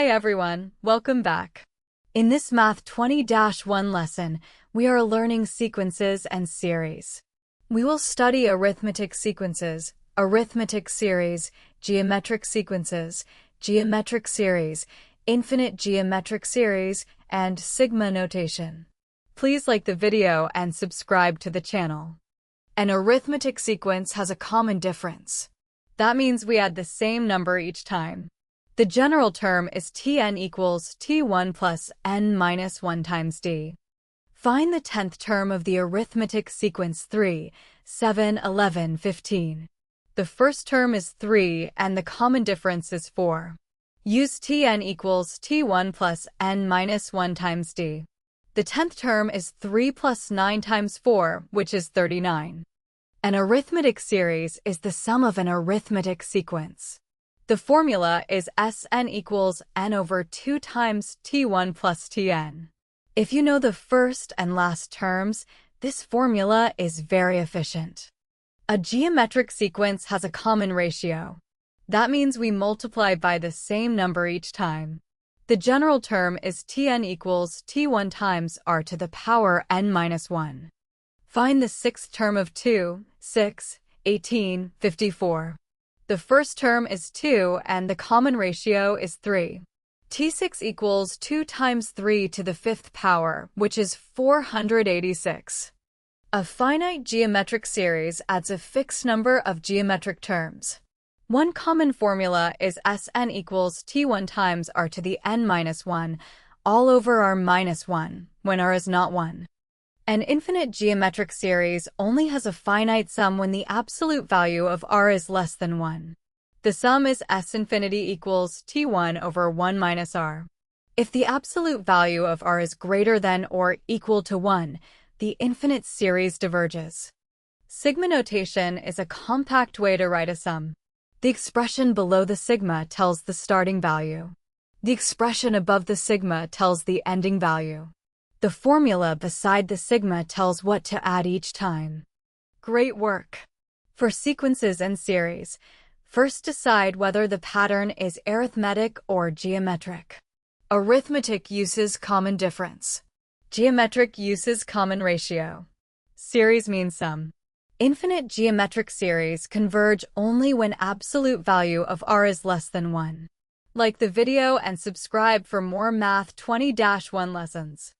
Hey everyone, welcome back. In this Math 20-1 lesson, we are learning sequences and series. We will study arithmetic sequences, arithmetic series, geometric sequences, geometric series, infinite geometric series, and sigma notation. Please like the video and subscribe to the channel. An arithmetic sequence has a common difference. That means we add the same number each time. The general term is Tn equals T1 plus n minus 1 times d. Find the 10th term of the arithmetic sequence 3, 7, 11, 15. The first term is 3 and the common difference is 4. Use Tn equals T1 plus n minus 1 times d. The 10th term is 3 plus 9 times 4, which is 39. An arithmetic series is the sum of an arithmetic sequence. The formula is Sn equals n over 2 times T1 plus Tn. If you know the first and last terms, this formula is very efficient. A geometric sequence has a common ratio. That means we multiply by the same number each time. The general term is Tn equals T1 times r to the power n minus 1. Find the 6th term of 2, 6, 18, 54. The first term is 2 and the common ratio is 3. T6 equals 2 times 3 to the 5th power, which is 486. A finite geometric series adds a fixed number of geometric terms. One common formula is Sn equals T1 times r to the n minus 1, all over r minus 1, when r is not 1. An infinite geometric series only has a finite sum when the absolute value of r is less than 1. The sum is S infinity equals T1 over 1 minus r. If the absolute value of r is greater than or equal to 1, the infinite series diverges. Sigma notation is a compact way to write a sum. The expression below the sigma tells the starting value. The expression above the sigma tells the ending value. The formula beside the sigma tells what to add each time. Great work! For sequences and series, first decide whether the pattern is arithmetic or geometric. Arithmetic uses common difference. Geometric uses common ratio. Series means sum. Infinite geometric series converge only when absolute value of r is less than 1. Like the video and subscribe for more Math 20-1 lessons.